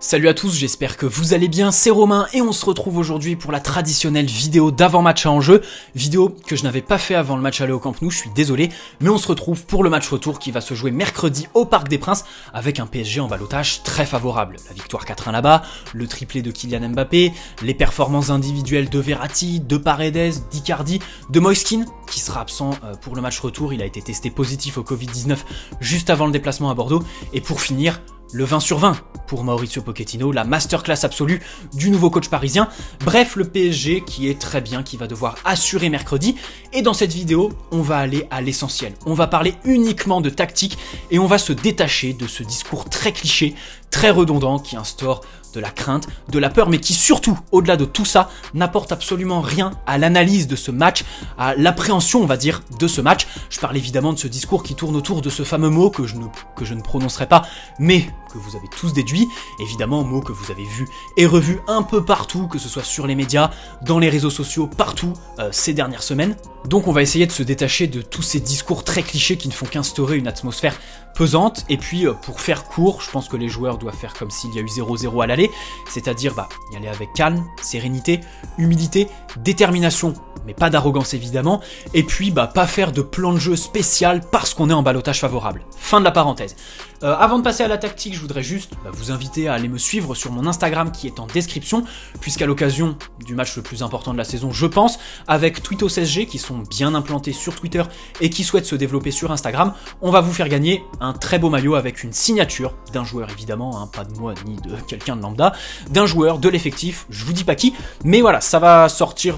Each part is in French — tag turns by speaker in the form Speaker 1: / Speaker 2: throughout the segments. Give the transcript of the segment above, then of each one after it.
Speaker 1: Salut à tous, j'espère que vous allez bien, c'est Romain et on se retrouve aujourd'hui pour la traditionnelle vidéo d'avant-match à enjeu, vidéo que je n'avais pas fait avant le match aller au Camp Nou, je suis désolé, mais on se retrouve pour le match retour qui va se jouer mercredi au Parc des Princes avec un PSG en ballottage très favorable. La victoire 4-1 là-bas, le triplé de Kylian Mbappé, les performances individuelles de Verratti, de Paredes, d'Icardi, de Moiskin qui sera absent pour le match retour, il a été testé positif au Covid-19 juste avant le déplacement à Bordeaux, et pour finir, le 20 sur 20 pour Mauricio Pochettino, la masterclass absolue du nouveau coach parisien. Bref, le PSG qui est très bien, qui va devoir assurer mercredi. Et dans cette vidéo, on va aller à l'essentiel. On va parler uniquement de tactique et on va se détacher de ce discours très cliché, très redondant qui instaure de la crainte, de la peur, mais qui surtout, au-delà de tout ça, n'apporte absolument rien à l'analyse de ce match, à l'appréhension, on va dire, de ce match. Je parle évidemment de ce discours qui tourne autour de ce fameux mot que je ne prononcerai pas, mais que vous avez tous déduit, évidemment, mot que vous avez vu et revu un peu partout, que ce soit sur les médias, dans les réseaux sociaux, partout ces dernières semaines. Donc on va essayer de se détacher de tous ces discours très clichés qui ne font qu'instaurer une atmosphère pesante, et puis pour faire court, je pense que les joueurs doivent faire comme s'il y a eu 0-0 à l'aller, c'est-à-dire y aller avec calme, sérénité, humilité, détermination, mais pas d'arrogance évidemment, et puis pas faire de plan de jeu spécial parce qu'on est en ballottage favorable. Fin de la parenthèse. Avant de passer à la tactique, je voudrais juste vous inviter à aller me suivre sur mon Instagram qui est en description, puisqu'à l'occasion du match le plus important de la saison, je pense, avec TweetosSG qui sont bien implantés sur Twitter et qui souhaitent se développer sur Instagram, on va vous faire gagner un très beau maillot avec une signature d'un joueur évidemment, pas de moi ni de quelqu'un de lambda, d'un joueur de l'effectif, je vous dis pas qui, mais voilà, ça va sortir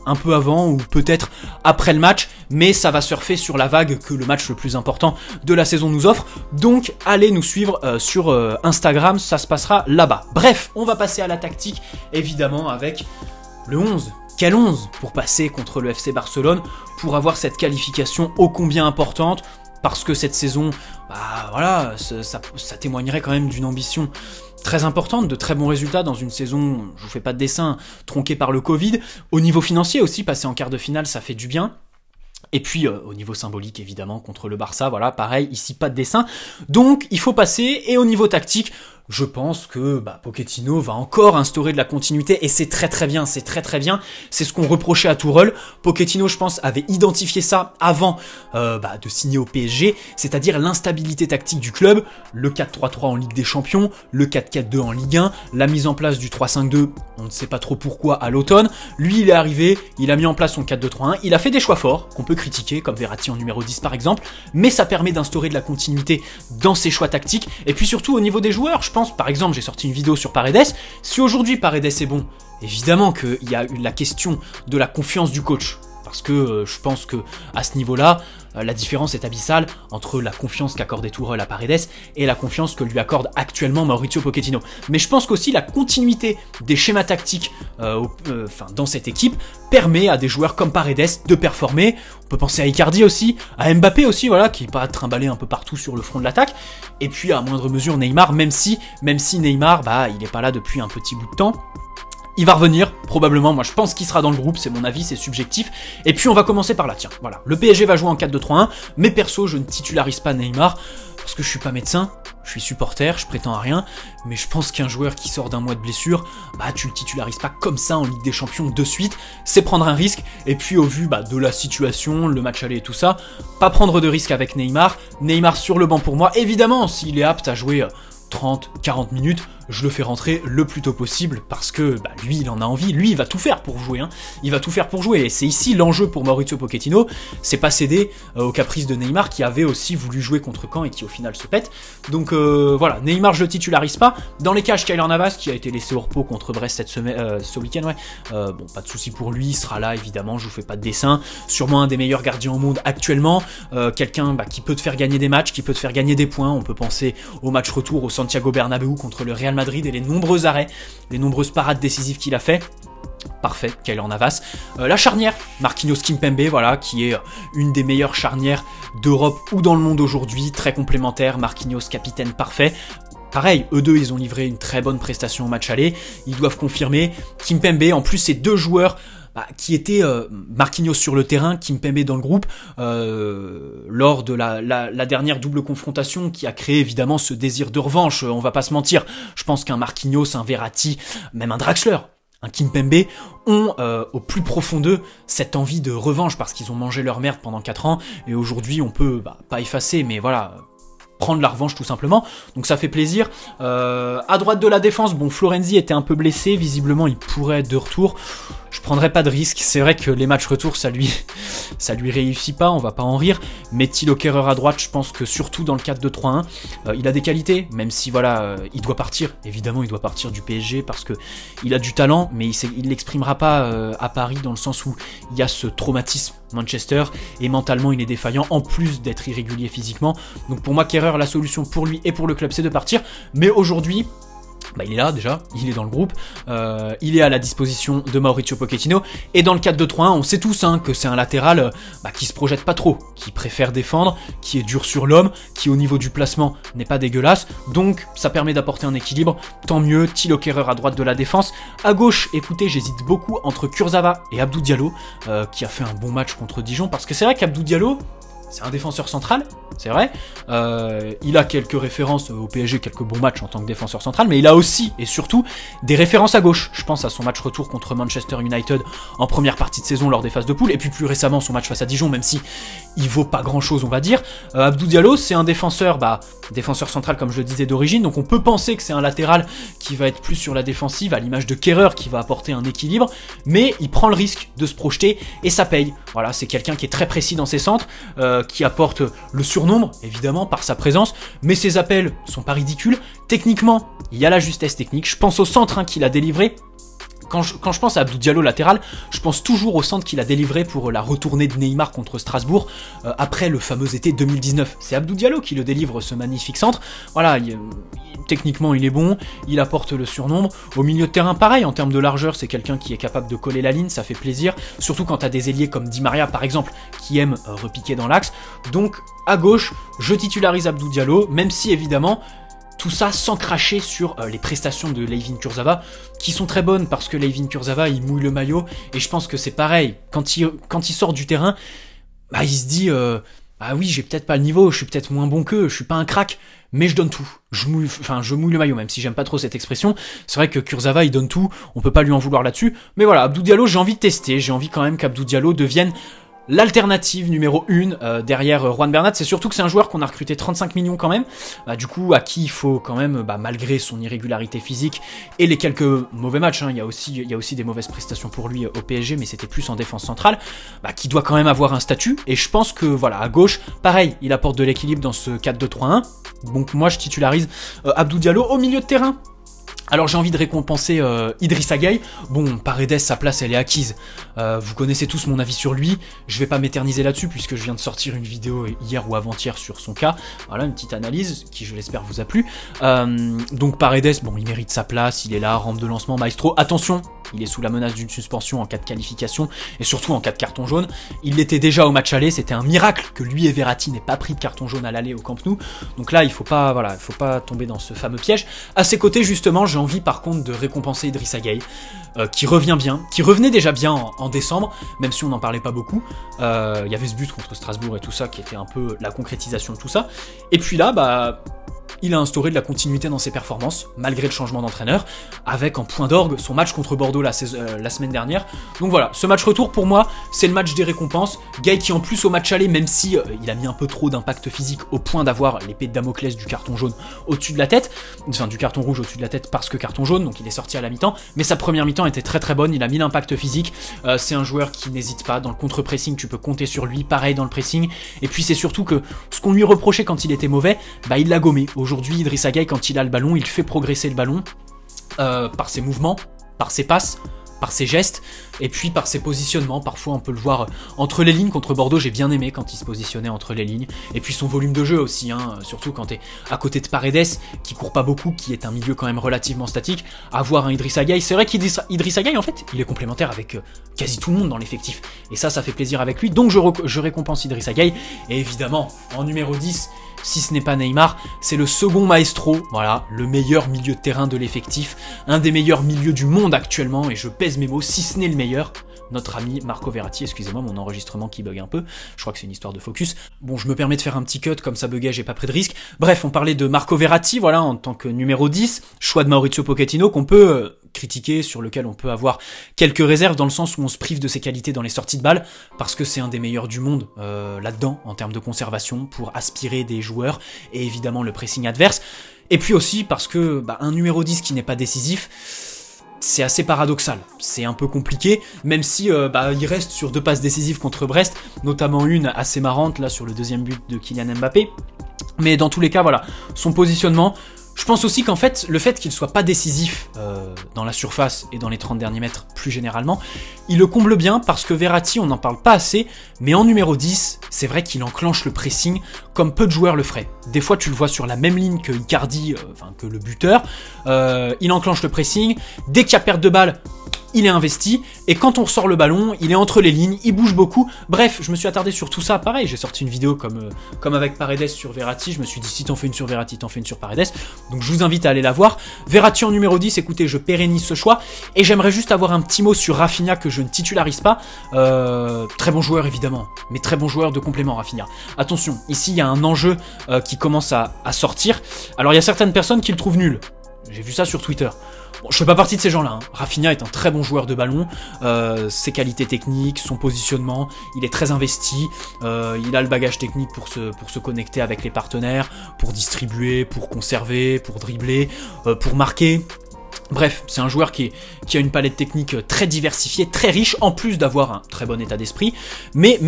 Speaker 1: un peu avant ou peut-être après le match, mais ça va surfer sur la vague que le match le plus important de la saison nous offre, donc allez nous suivre sur Instagram, ça se passera là-bas. Bref, on va passer à la tactique, évidemment avec le 11. Quel 11 pour passer contre le FC Barcelone, pour avoir cette qualification ô combien importante, parce que cette saison, voilà, ça témoignerait quand même d'une ambition très importante, de très bons résultats dans une saison, je vous fais pas de dessin, tronquée par le Covid. Au niveau financier aussi, passer en quart de finale, ça fait du bien. Et puis au niveau symbolique évidemment contre le Barça, voilà, pareil, ici pas de dessin. Donc il faut passer, et au niveau tactique, je pense que Pochettino va encore instaurer de la continuité, et c'est très bien, c'est très bien. C'est ce qu'on reprochait à Tourelle. Pochettino, je pense, avait identifié ça avant de signer au PSG, c'est-à-dire l'instabilité tactique du club, le 4-3-3 en Ligue des Champions, le 4-4-2 en Ligue 1, la mise en place du 3-5-2, on ne sait pas trop pourquoi à l'automne. Lui, il est arrivé, il a mis en place son 4-2-3-1, il a fait des choix forts, qu'on peut critiquer, comme Verratti en numéro 10 par exemple, mais ça permet d'instaurer de la continuité dans ses choix tactiques, et puis surtout au niveau des joueurs, je pense, par exemple, j'ai sorti une vidéo sur Paredes. Si aujourd'hui Paredes est bon, évidemment qu'il y a la question de la confiance du coach. Parce que je pense que à ce niveau-là, la différence est abyssale entre la confiance qu'accordait Tourelle à Paredes et la confiance que lui accorde actuellement Mauricio Pochettino. Mais je pense qu'aussi la continuité des schémas tactiques dans cette équipe permet à des joueurs comme Paredes de performer. On peut penser à Icardi aussi, à Mbappé aussi, voilà, qui va trimballer un peu partout sur le front de l'attaque. Et puis à moindre mesure Neymar, même si Neymar, il n'est pas là depuis un petit bout de temps. Il va revenir, probablement, moi je pense qu'il sera dans le groupe, c'est mon avis, c'est subjectif. Et puis on va commencer par là, tiens, voilà. Le PSG va jouer en 4-2-3-1, mais perso, je ne titularise pas Neymar, parce que je suis pas médecin, je suis supporter, je prétends à rien, mais je pense qu'un joueur qui sort d'un mois de blessure, tu le titularises pas comme ça en Ligue des Champions de suite, c'est prendre un risque, et puis au vu de la situation, le match aller et tout ça, pas prendre de risque avec Neymar sur le banc pour moi, évidemment, s'il est apte à jouer 30-40 minutes, je le fais rentrer le plus tôt possible parce que lui il en a envie, lui il va tout faire pour jouer, il va tout faire pour jouer, et c'est ici l'enjeu pour Mauricio Pochettino, c'est pas céder aux caprices de Neymar qui avait aussi voulu jouer contre Caen et qui au final se pète. Donc voilà, Neymar je le titularise pas. Dans les cages, Keylor Navas qui a été laissé au repos contre Brest cette semaine, ce week-end, bon pas de souci pour lui, il sera là évidemment, je vous fais pas de dessin, sûrement un des meilleurs gardiens au monde actuellement, quelqu'un qui peut te faire gagner des matchs, qui peut te faire gagner des points. On peut penser au match retour au Santiago Bernabéu contre le Real Madrid et les nombreux arrêts, les nombreuses parades décisives qu'il a fait. Parfait, Keylor Navas. La charnière, Marquinhos Kimpembe, voilà, qui est une des meilleures charnières d'Europe ou dans le monde aujourd'hui, très complémentaire. Marquinhos, capitaine parfait. Pareil, eux deux, ils ont livré une très bonne prestation au match aller, ils doivent confirmer. Kimpembe, en plus, c'est deux joueurs qui était Marquinhos sur le terrain, Kimpembe dans le groupe, lors de la dernière double confrontation qui a créé évidemment ce désir de revanche, on va pas se mentir. Je pense qu'un Marquinhos, un Verratti, même un Draxler, un Kimpembe ont au plus profond d'eux cette envie de revanche parce qu'ils ont mangé leur merde pendant 4 ans et aujourd'hui on peut, pas effacer, mais voilà, prendre la revanche tout simplement, donc ça fait plaisir. À droite de la défense, bon, Florenzi était un peu blessé, visiblement il pourrait être de retour. Je prendrais pas de risque, c'est vrai que les matchs retour ça lui réussit pas, on va pas en rire, mais Thilo Kehrer à droite, je pense que surtout dans le 4-2-3-1, il a des qualités, même si voilà, il doit partir, évidemment il doit partir du PSG parce que il a du talent, mais il l'exprimera pas à Paris dans le sens où il y a ce traumatisme Manchester et mentalement il est défaillant en plus d'être irrégulier physiquement. Donc pour moi Kehrer, la solution pour lui et pour le club c'est de partir, mais aujourd'hui il est là déjà, il est dans le groupe, il est à la disposition de Mauricio Pochettino, et dans le 4-2-3-1, on sait tous que c'est un latéral qui se projette pas trop, qui préfère défendre, qui est dur sur l'homme, qui au niveau du placement n'est pas dégueulasse, donc ça permet d'apporter un équilibre, tant mieux. Thilo Kehrer à droite de la défense, à gauche, écoutez, j'hésite beaucoup entre Kurzawa et Abdou Diallo, qui a fait un bon match contre Dijon, parce que c'est vrai qu'Abdou Diallo, c'est un défenseur central, c'est vrai. Il a quelques références au PSG, quelques bons matchs en tant que défenseur central, mais il a aussi et surtout des références à gauche. Je pense à son match retour contre Manchester United en première partie de saison lors des phases de poule, et puis plus récemment son match face à Dijon, même si il vaut pas grand chose on va dire. Abdou Diallo, c'est un défenseur, défenseur central comme je le disais d'origine, donc on peut penser que c'est un latéral qui va être plus sur la défensive, à l'image de Kehrer qui va apporter un équilibre, mais il prend le risque de se projeter et ça paye. Voilà, c'est quelqu'un qui est très précis dans ses centres, qui apporte le surnombre, évidemment, par sa présence, mais ses appels sont pas ridicules. Techniquement, il y a la justesse technique. Je pense au centre qu'il a délivré. Quand je pense à Abdou Diallo latéral, je pense toujours au centre qu'il a délivré pour la retournée de Neymar contre Strasbourg, après le fameux été 2019. C'est Abdou Diallo qui le délivre, ce magnifique centre. Voilà, techniquement il est bon, il apporte le surnombre. Au milieu de terrain, pareil, en termes de largeur, c'est quelqu'un qui est capable de coller la ligne, ça fait plaisir. Surtout quand t'as des ailiers comme Di Maria par exemple, qui aiment repiquer dans l'axe. Donc à gauche, je titularise Abdou Diallo, même si évidemment, tout ça sans cracher sur les prestations de Layvin Kurzawa, qui sont très bonnes parce que Layvin Kurzawa, il mouille le maillot, et je pense que c'est pareil, quand il sort du terrain, il se dit, oui, j'ai peut-être pas le niveau, je suis peut-être moins bon qu'eux, je suis pas un crack, mais je donne tout. Je mouille le maillot, même si j'aime pas trop cette expression. C'est vrai que Kurzawa, il donne tout, on peut pas lui en vouloir là-dessus, mais voilà, Abdou Diallo, j'ai envie de tester, j'ai envie quand même qu'Abdou Diallo devienne l'alternative numéro 1 derrière Juan Bernat. C'est surtout que c'est un joueur qu'on a recruté 35 millions quand même, du coup à qui il faut quand même, malgré son irrégularité physique et les quelques mauvais matchs, il y a aussi des mauvaises prestations pour lui au PSG, mais c'était plus en défense centrale, qui doit quand même avoir un statut, et je pense que voilà, à gauche, pareil, il apporte de l'équilibre dans ce 4-2-3-1, donc moi je titularise Abdou Diallo au milieu de terrain. Alors j'ai envie de récompenser Idrissa Gueye. Bon, Paredes, sa place elle est acquise. Vous connaissez tous mon avis sur lui. Je vais pas m'éterniser là-dessus puisque je viens de sortir une vidéo hier ou avant-hier sur son cas. Voilà, une petite analyse qui, je l'espère, vous a plu. Donc Paredes, bon, il mérite sa place, il est là, rampe de lancement, maestro. Attention, il est sous la menace d'une suspension en cas de qualification et surtout en cas de carton jaune. Il l'était déjà au match aller, c'était un miracle que lui et Verratti n'aient pas pris de carton jaune à l'aller au Camp Nou. Donc là, il faut pas tomber dans ce fameux piège. À ses côtés, justement, j'ai envie par contre de récompenser Idrissa Gueye, qui revient bien, qui revenait déjà bien en décembre, même si on n'en parlait pas beaucoup. Il y avait ce but contre Strasbourg et tout ça qui était un peu la concrétisation de tout ça. Et puis là, il a instauré de la continuité dans ses performances, malgré le changement d'entraîneur, avec en point d'orgue son match contre Bordeaux la semaine dernière. Donc voilà, ce match retour pour moi, c'est le match des récompenses. Gueye qui en plus au match aller, même si il a mis un peu trop d'impact physique au point d'avoir l'épée de Damoclès du carton jaune au-dessus de la tête, enfin du carton rouge au-dessus de la tête parce que carton jaune, donc il est sorti à la mi-temps, mais sa première mi-temps était très très bonne, il a mis l'impact physique, c'est un joueur qui n'hésite pas, dans le contre-pressing tu peux compter sur lui, pareil dans le pressing, et puis c'est surtout que ce qu'on lui reprochait quand il était mauvais, il l'a gommé. Aujourd'hui, Idrissa Gueye, quand il a le ballon, il fait progresser le ballon par ses mouvements, par ses passes, par ses gestes, et puis par ses positionnements. Parfois on peut le voir entre les lignes. Contre Bordeaux, j'ai bien aimé quand il se positionnait entre les lignes, et puis son volume de jeu aussi, surtout quand t'es à côté de Paredes, qui court pas beaucoup, qui est un milieu quand même relativement statique. Avoir un Idrissa Gueye, c'est vrai qu'Idrissa Gueye en fait, il est complémentaire avec quasi tout le monde dans l'effectif, et ça fait plaisir avec lui, donc je récompense Idrissa Gueye, et évidemment, en numéro 10, si ce n'est pas Neymar, c'est le second maestro, voilà, le meilleur milieu de terrain de l'effectif, un des meilleurs milieux du monde actuellement, et je pèse mes mots, si ce n'est le meilleur, notre ami Marco Verratti. Excusez-moi, mon enregistrement qui bug un peu, je crois que c'est une histoire de focus. Bon, je me permets de faire un petit cut, comme ça buguait, j'ai pas pris de risque. Bref, on parlait de Marco Verratti, voilà, en tant que numéro 10, choix de Maurizio Pochettino, qu'on peut critiquer, sur lequel on peut avoir quelques réserves, dans le sens où on se prive de ses qualités dans les sorties de balles, parce que c'est un des meilleurs du monde là-dedans, en termes de conservation, pour aspirer des joueurs, et évidemment le pressing adverse. Et puis aussi parce que un numéro 10 qui n'est pas décisif, c'est assez paradoxal, c'est un peu compliqué, même si il reste sur 2 passes décisives contre Brest, notamment une assez marrante là sur le deuxième but de Kylian Mbappé. Mais dans tous les cas, voilà, son positionnement. Je pense aussi qu'en fait, le fait qu'il soit pas décisif dans la surface et dans les 30 derniers mètres plus généralement, il le comble bien parce que Verratti, on n'en parle pas assez, mais en numéro 10, c'est vrai qu'il enclenche le pressing comme peu de joueurs le feraient. Des fois, tu le vois sur la même ligne que Icardi, que le buteur, il enclenche le pressing, dès qu'il y a perte de balle, il est investi, et quand on ressort le ballon, il est entre les lignes, il bouge beaucoup. Bref, je me suis attardé sur tout ça, pareil, j'ai sorti une vidéo comme avec Paredes sur Verratti, je me suis dit si t'en fais une sur Verratti, t'en fais une sur Paredes, donc je vous invite à aller la voir. Verratti en numéro 10, écoutez, je pérennise ce choix, et j'aimerais juste avoir un petit mot sur Rafinha que je ne titularise pas. Très bon joueur évidemment, mais très bon joueur de complément Rafinha. Attention, ici il y a un enjeu qui commence à sortir. Alors il y a certaines personnes qui le trouvent nul, j'ai vu ça sur Twitter. Bon, je fais pas partie de ces gens-là, hein. Rafinha est un très bon joueur de ballon, ses qualités techniques, son positionnement, il est très investi, il a le bagage technique pour se connecter avec les partenaires, pour distribuer, pour conserver, pour dribbler, pour marquer. Bref, c'est un joueur qui a une palette technique très diversifiée, très riche, en plus d'avoir un très bon état d'esprit. Mais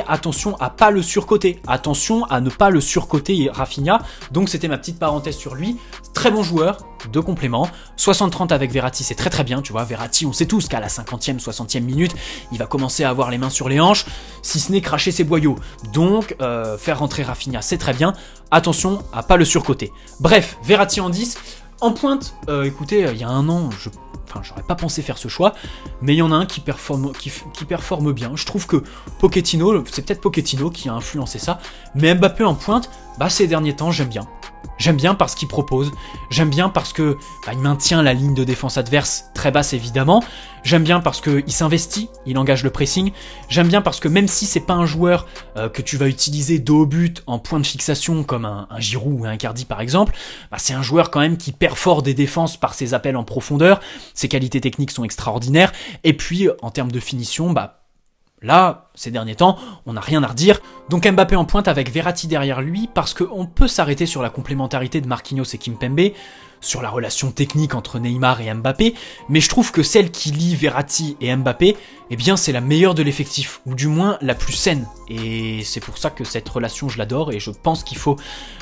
Speaker 1: attention à pas le surcoter. Attention à ne pas le surcoter Rafinha. Donc c'était ma petite parenthèse sur lui. Très bon joueur, de complément. 60-30 avec Verratti, c'est très très bien. Tu vois, Verratti, on sait tous qu'à la 50e, 60e minute, il va commencer à avoir les mains sur les hanches, si ce n'est cracher ses boyaux. Donc, faire rentrer Rafinha, c'est très bien. Attention à pas le surcoter. Bref, Verratti en 10. En pointe, écoutez, il y a un an, j'aurais pas pensé faire ce choix, mais il y en a un qui performe bien. Je trouve que Pochettino, c'est peut-être Pochettino qui a influencé ça, mais Mbappé en pointe, ces derniers temps, j'aime bien. J'aime bien parce qu'il propose, j'aime bien parce que il maintient la ligne de défense adverse très basse évidemment, j'aime bien parce qu'il s'investit, il engage le pressing, j'aime bien parce que même si c'est pas un joueur que tu vas utiliser dos au but en point de fixation comme un Giroud ou un Icardi par exemple, c'est un joueur quand même qui perfore des défenses par ses appels en profondeur, ses qualités techniques sont extraordinaires, et puis en termes de finition, là, ces derniers temps, on n'a rien à redire. Donc Mbappé en pointe avec Verratti derrière lui, parce qu'on peut s'arrêter sur la complémentarité de Marquinhos et Kimpembe, sur la relation technique entre Neymar et Mbappé, mais je trouve que celle qui lie Verratti et Mbappé, eh bien c'est la meilleure de l'effectif, ou du moins la plus saine. Et c'est pour ça que cette relation, je l'adore, et je pense qu'il faut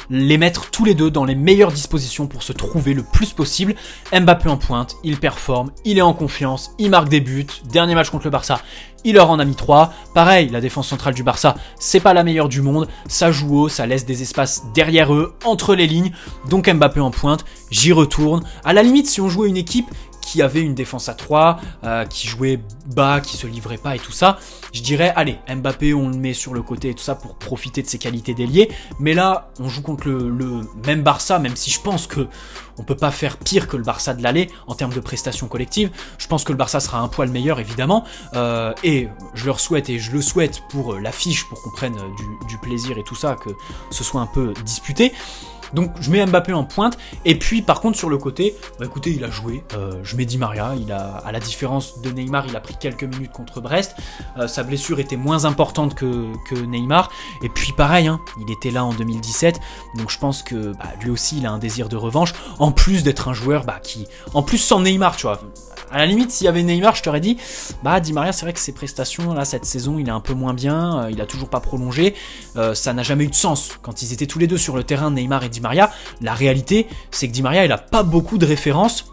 Speaker 1: les mettre tous les deux dans les meilleures dispositions pour se trouver le plus possible. Mbappé en pointe, il performe, il est en confiance, il marque des buts, dernier match contre le Barça, il leur en a mis 3. Pareil, la défense centrale du Barça, c'est pas la meilleure du monde, ça joue haut, ça laisse des espaces derrière eux, entre les lignes, donc Mbappé en pointe, j'y retourne. À la limite, si on jouait une équipe qui avait une défense à 3, qui jouait bas, qui se livrait pas et tout ça, je dirais, allez, Mbappé, on le met sur le côté et tout ça pour profiter de ses qualités d'ailier. Mais là, on joue contre le même Barça, même si je pense que on peut pas faire pire que le Barça de l'aller en termes de prestations collectives. Je pense que le Barça sera un poil meilleur, évidemment, et je leur souhaite, et je le souhaite pour l'affiche, pour qu'on prenne du plaisir et tout ça, que ce soit un peu disputé. Donc je mets Mbappé en pointe, et puis par contre sur le côté, écoutez, il a joué, je mets Di Maria, à la différence de Neymar, il a pris quelques minutes contre Brest, sa blessure était moins importante que Neymar, et puis pareil, hein, il était là en 2017, donc je pense que lui aussi il a un désir de revanche, en plus d'être un joueur qui, en plus sans Neymar, tu vois, à la limite s'il y avait Neymar, je t'aurais dit, Di Maria c'est vrai que ses prestations, là cette saison il est un peu moins bien, il a toujours pas prolongé, ça n'a jamais eu de sens, quand ils étaient tous les deux sur le terrain, Neymar et Di Maria, la réalité c'est que Di Maria il a pas beaucoup de références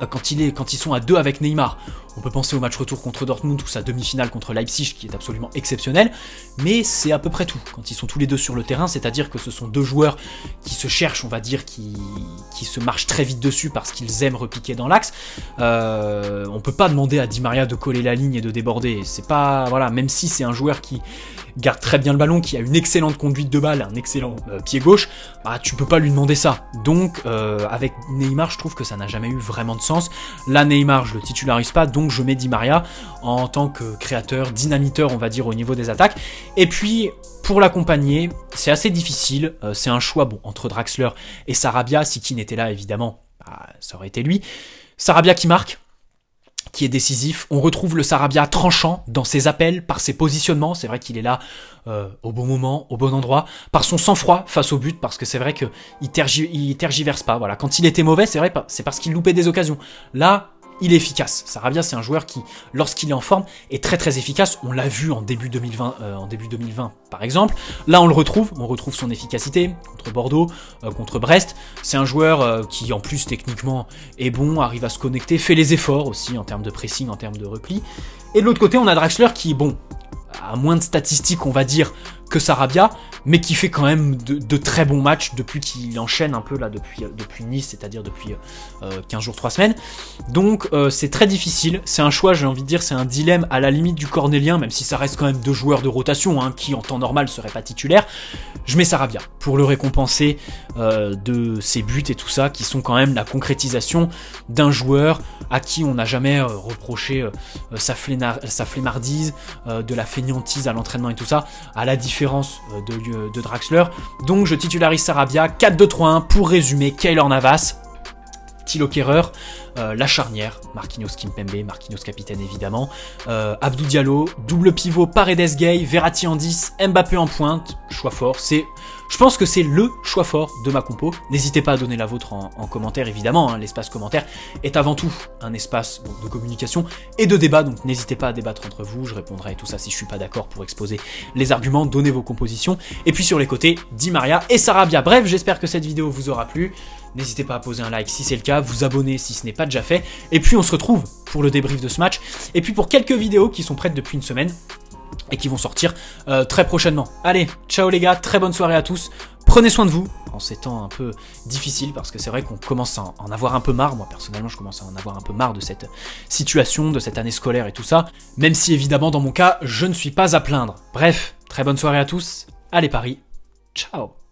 Speaker 1: quand ils sont à deux avec Neymar. On peut penser au match retour contre Dortmund ou sa demi-finale contre Leipzig qui est absolument exceptionnelle, mais c'est à peu près tout. Quand ils sont tous les deux sur le terrain, c'est-à-dire que ce sont deux joueurs qui se cherchent, on va dire, qui se marchent très vite dessus parce qu'ils aiment repiquer dans l'axe. On peut pas demander à Di Maria de coller la ligne et de déborder. C'est pas, voilà, même si c'est un joueur qui garde très bien le ballon, qui a une excellente conduite de balle, un excellent pied gauche, tu peux pas lui demander ça. Donc avec Neymar, je trouve que ça n'a jamais eu vraiment de sens. Là, Neymar, je le titularise pas, donc donc je mets Di Maria en tant que créateur, dynamiteur on va dire au niveau des attaques. Et puis pour l'accompagner, c'est assez difficile, c'est un choix bon entre Draxler et Sarabia, si Keane était là évidemment, bah, ça aurait été lui. Sarabia qui marque, qui est décisif. On retrouve le Sarabia tranchant dans ses appels, par ses positionnements. C'est vrai qu'il est là au bon moment, au bon endroit, par son sang-froid face au but, parce que c'est vrai qu'il tergiverse pas. Voilà. Quand il était mauvais, c'est vrai, c'est parce qu'il loupait des occasions. Là, il est efficace. Sarabia, c'est un joueur qui, lorsqu'il est en forme, est très très efficace. On l'a vu en début 2020, par exemple. Là, on retrouve son efficacité contre Bordeaux, contre Brest. C'est un joueur qui, en plus, techniquement, est bon, arrive à se connecter, fait les efforts aussi en termes de pressing, en termes de repli. Et de l'autre côté, on a Draxler qui, bon, a moins de statistiques, on va dire, que Sarabia, mais qui fait quand même de très bons matchs depuis qu'il enchaîne un peu là depuis Nice, c'est-à-dire depuis 15 jours, 3 semaines. Donc c'est très difficile, c'est un choix, j'ai envie de dire, c'est un dilemme à la limite du cornélien, même si ça reste quand même 2 joueurs de rotation, hein, qui en temps normal seraient pas titulaires. Je mets Sarabia pour le récompenser de ses buts et tout ça, qui sont quand même la concrétisation d'un joueur à qui on n'a jamais reproché sa flemmardise, de la fainéantise à l'entraînement et tout ça, à la différence de Draxler. Donc je titularise Sarabia, 4-2-3-1 pour résumer. Keylor Navas, Thilo Kehrer, la charnière, Marquinhos Kimpembe, Marquinhos capitaine évidemment, Abdou Diallo, double pivot Paredes Gay, Verratti en 10, Mbappé en pointe, choix fort, je pense que c'est le choix fort de ma compo. N'hésitez pas à donner la vôtre en commentaire évidemment, hein. L'espace commentaire est avant tout un espace de communication et de débat, donc n'hésitez pas à débattre entre vous, je répondrai à tout ça si je suis pas d'accord pour exposer les arguments, donner vos compositions, et puis sur les côtés, Di Maria et Sarabia. Bref, j'espère que cette vidéo vous aura plu. N'hésitez pas à poser un like si c'est le cas, vous abonner si ce n'est pas déjà fait, et puis on se retrouve pour le débrief de ce match, et puis pour quelques vidéos qui sont prêtes depuis une semaine, et qui vont sortir très prochainement. Allez, ciao les gars, très bonne soirée à tous, prenez soin de vous, en ces temps un peu difficiles, parce que c'est vrai qu'on commence à en avoir un peu marre, moi personnellement je commence à en avoir un peu marre de cette situation, de cette année scolaire et tout ça, même si évidemment dans mon cas, je ne suis pas à plaindre. Bref, très bonne soirée à tous, allez Paris, ciao.